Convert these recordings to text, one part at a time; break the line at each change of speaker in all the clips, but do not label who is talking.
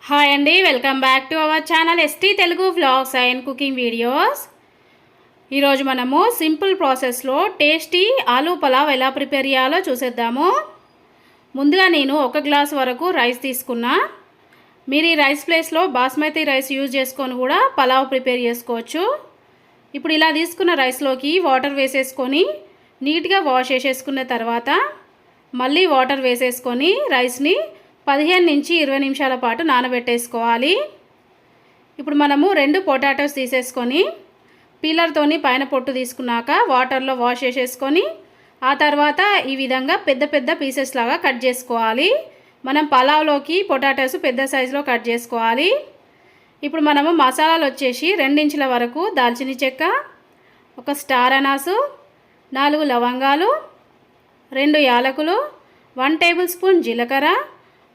Hi అండి, welcome back to our channel ST Telugu vlogs and cooking videos. ఈరోజు మనము simple ప్రాసెస్లో టేస్టీ ఆలూ పలావ్ ఎలా ప్రిపేర్ చేయాలో చూసేద్దాము. ముందుగా నేను 1 గ్లాస్ వరకు రైస్ తీసుకున్నా. మీరు ఈ రైస్ ప్లేస్లో బాస్మతి రైస్ యూజ్ చేసుకొని కూడా పలావ్ ప్రిపేర్ చేసుకోవచ్చు. ఇప్పుడు ఇలా తీసుకున్న రైస్లోకి వాటర్ వేసేసుకొని నీట్గా వాష్ చేసేసుకున్న తర్వాత మళ్ళీ వాటర్ వేసేసుకొని రైస్ని 15 నుంచి 20 నిమిషాల పాటు నానబెట్టేసుకోవాలి. ఇప్పుడు మనము 2 పొటాటోస్ తీసేసుకొని పీలర్తోని పైన పొట్టు తీసుకున్నాక వాటర్లో వాష్ చేసేసుకొని ఆ తర్వాత ఈ విధంగా పెద్ద పెద్ద పీసెస్ లాగా కట్ చేసుకోవాలి. మనం పలావ్లోకి పొటాటోస్ పెద్ద సైజులో కట్ చేసుకోవాలి. ఇప్పుడు మనము మసాలాలు వచ్చేసి 2 ఇంచుల వరకు దాల్చిన చెక్క, 1 స్టార్ అనాసు, 4 లవంగాలు, 2 యాలకులు, 1 టేబుల్ స్పూన్ జీలకర్ర,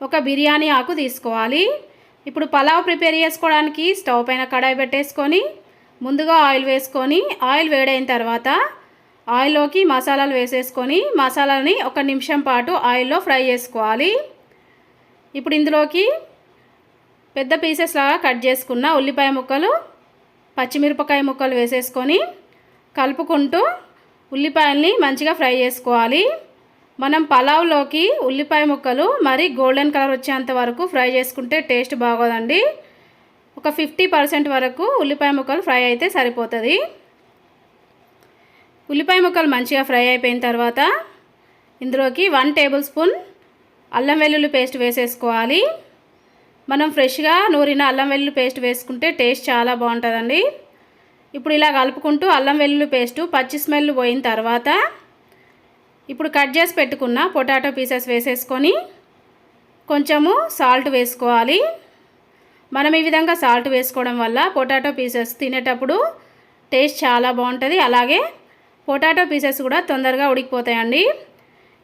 1 బిర్యానీ ఆకు తీసుకోవాలి. ఇప్పుడు పలావ్ ప్రిపేర్ చేసుకోవడానికి స్టవ్ పైన కడాయి పెట్టేసుకొని ముందుగా ఆయిల్ వేసుకొని ఆయిల్ వేడైన తర్వాత ఆయిల్లోకి మసాలాలు వేసేసుకొని మసాలాని 1 నిమిషం పాటు ఆయిల్లో ఫ్రై చేసుకోవాలి. ఇప్పుడు ఇందులోకి పెద్ద పీసెస్ లాగా కట్ చేసుకున్న ఉల్లిపాయ ముక్కలు, పచ్చిమిరపకాయ ముక్కలు వేసేసుకొని కలుపుకుంటూ ఉల్లిపాయల్ని మంచిగా ఫ్రై చేసుకోవాలి. మనం పలావ్లోకి ఉల్లిపాయ ముక్కలు మరి గోల్డెన్ కలర్ వచ్చేంత వరకు ఫ్రై చేసుకుంటే టేస్ట్ బాగోదండి. ఒక 50% వరకు ఉల్లిపాయ ముక్కలు ఫ్రై అయితే సరిపోతుంది. ఉల్లిపాయ ముక్కలు మంచిగా ఫ్రై అయిపోయిన తర్వాత ఇందులోకి 1 టేబుల్ స్పూన్ అల్లం వెల్లుల్లి పేస్ట్ వేసేసుకోవాలి. మనం ఫ్రెష్గా నూరిన అల్లం వెల్లుల్లి పేస్ట్ వేసుకుంటే టేస్ట్ చాలా బాగుంటుందండి. ఇప్పుడు ఇలా కలుపుకుంటూ అల్లం వెల్లుల్లి పేస్టు పచ్చి స్మెల్ పోయిన తర్వాత ఇప్పుడు కట్ చేసి పెట్టుకున్న పొటాటో పీసెస్ వేసేసుకొని కొంచెము సాల్ట్ వేసుకోవాలి. మనం ఈ విధంగా సాల్ట్ వేసుకోవడం వల్ల పొటాటో పీసెస్ తినేటప్పుడు టేస్ట్ చాలా బాగుంటుంది. అలాగే పొటాటో పీసెస్ కూడా తొందరగా ఉడికిపోతాయండి.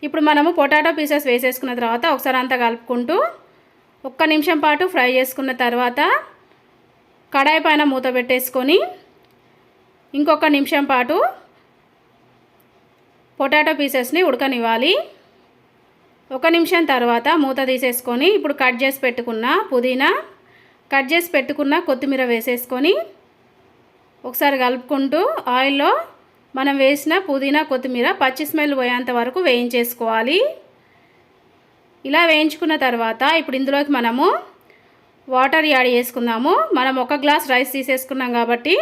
ఇప్పుడు మనము పొటాటో పీసెస్ వేసేసుకున్న తర్వాత ఒకసారి అంతా కలుపుకుంటూ 1 నిమిషం పాటు ఫ్రై చేసుకున్న తర్వాత కడాయి పైన మూత పెట్టేసుకొని ఇంకొక నిమిషం పాటు పొటాటో పీసెస్ని ఉడకనివ్వాలి. 1 నిమిషం తర్వాత మూత తీసేసుకొని ఇప్పుడు కట్ చేసి పెట్టుకున్న పుదీనా, కట్ చేసి పెట్టుకున్న కొత్తిమీర వేసేసుకొని ఒకసారి కలుపుకుంటూ ఆయిల్లో మనం వేసిన పుదీనా కొత్తిమీర పచ్చి స్మెల్ పోయేంత వరకు వేయించేసుకోవాలి. ఇలా వేయించుకున్న తర్వాత ఇప్పుడు ఇందులోకి మనము వాటర్ యాడ్ చేసుకుందాము. మనం 1 గ్లాస్ రైస్ తీసేసుకున్నాం కాబట్టి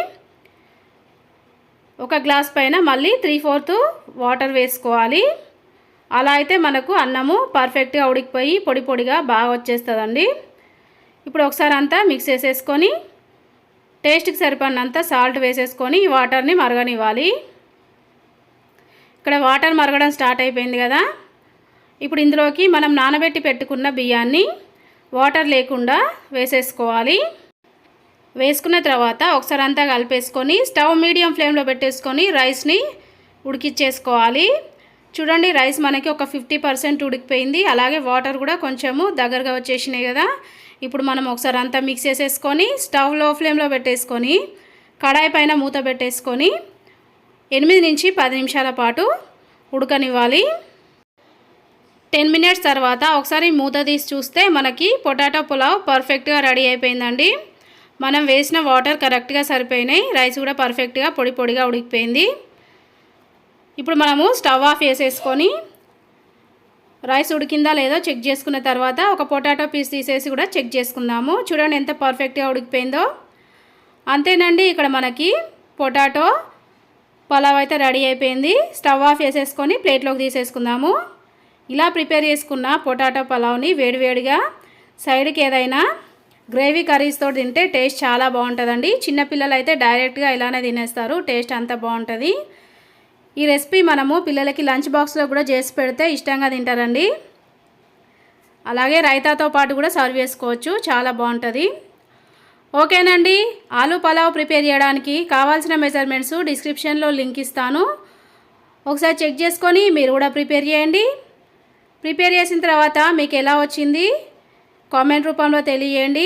1 గ్లాస్ పైన మళ్ళీ 3/4 వాటర్ వేసుకోవాలి. అలా అయితే మనకు అన్నము పర్ఫెక్ట్గా ఉడికిపోయి పొడి పొడిగా బాగా వచ్చేస్తుందండి. ఇప్పుడు ఒకసారి అంతా మిక్స్ చేసేసుకొని టేస్ట్కి సరిపడినంత సాల్ట్ వేసేసుకొని ఈ వాటర్ని మరగనివ్వాలి. ఇక్కడ వాటర్ మరగడం స్టార్ట్ అయిపోయింది కదా. ఇప్పుడు ఇందులోకి మనం నానబెట్టి పెట్టుకున్న బియ్యాన్ని వాటర్ లేకుండా వేసేసుకోవాలి. వేసుకున్న తర్వాత ఒకసారి అంతా కలిపేసుకొని స్టవ్ మీడియం ఫ్లేమ్లో పెట్టేసుకొని రైస్ని ఉడికిచ్చేసుకోవాలి. చూడండి, రైస్ మనకి ఒక 50% ఉడికిపోయింది. అలాగే వాటర్ కూడా కొంచెము దగ్గరగా వచ్చేసినాయి కదా. ఇప్పుడు మనం ఒకసారి అంతా మిక్స్ చేసేసుకొని స్టవ్ లో ఫ్లేమ్లో పెట్టేసుకొని కడాయి పైన మూత పెట్టేసుకొని 8 నుంచి 10 నిమిషాల పాటు ఉడకనివ్వాలి. 10 మినిట్స్ తర్వాత ఒకసారి మూత తీసి చూస్తే మనకి పొటాటో పులావ్ పర్ఫెక్ట్గా రెడీ అయిపోయిందండి. మనం వేసిన వాటర్ కరెక్ట్గా సరిపోయినాయి. రైస్ కూడా పర్ఫెక్ట్గా పొడి పొడిగా ఉడికిపోయింది. ఇప్పుడు మనము స్టవ్ ఆఫ్ చేసేసుకొని రైస్ ఉడికిందా లేదో చెక్ చేసుకున్న తర్వాత ఒక పొటాటో పీస్ తీసేసి కూడా చెక్ చేసుకుందాము. చూడండి ఎంత పర్ఫెక్ట్గా ఉడికిపోయిందో. అంతేనండి, ఇక్కడ మనకి పొటాటో పలావ్ అయితే రెడీ అయిపోయింది. స్టవ్ ఆఫ్ చేసేసుకొని ప్లేట్లోకి తీసేసుకుందాము. ఇలా ప్రిపేర్ చేసుకున్న పొటాటో పలావ్ని వేడివేడిగా సైడ్కి ఏదైనా గ్రేవీ కర్రీస్తో తింటే టేస్ట్ చాలా బాగుంటుందండి. చిన్నపిల్లలు అయితే డైరెక్ట్గా ఇలానే తినేస్తారు, టేస్ట్ అంత బాగుంటుంది. ఈ రెసిపీ మనము పిల్లలకి లంచ్ బాక్స్లో కూడా చేసి పెడితే ఇష్టంగా తింటారండి. అలాగే రైతాతో పాటు కూడా సర్వ్ చేసుకోవచ్చు, చాలా బాగుంటుంది. ఓకేనండి, ఆలూ పలావ్ ప్రిపేర్ చేయడానికి కావాల్సిన మెజర్మెంట్స్ డిస్క్రిప్షన్లో లింక్ ఇస్తాను. ఒకసారి చెక్ చేసుకొని మీరు కూడా ప్రిపేర్ చేయండి. ప్రిపేర్ చేసిన తర్వాత మీకు ఎలా వచ్చింది కామెంట్ రూపంలో తెలియజేయండి.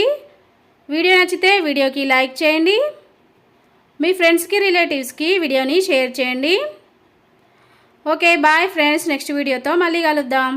వీడియో నచ్చితే వీడియోకి లైక్ చేయండి. మీ ఫ్రెండ్స్కి రిలేటివ్స్కి వీడియోని షేర్ చేయండి. ఓకే, బాయ్ ఫ్రెండ్స్, నెక్స్ట్ వీడియోతో మళ్ళీ కలుద్దాం.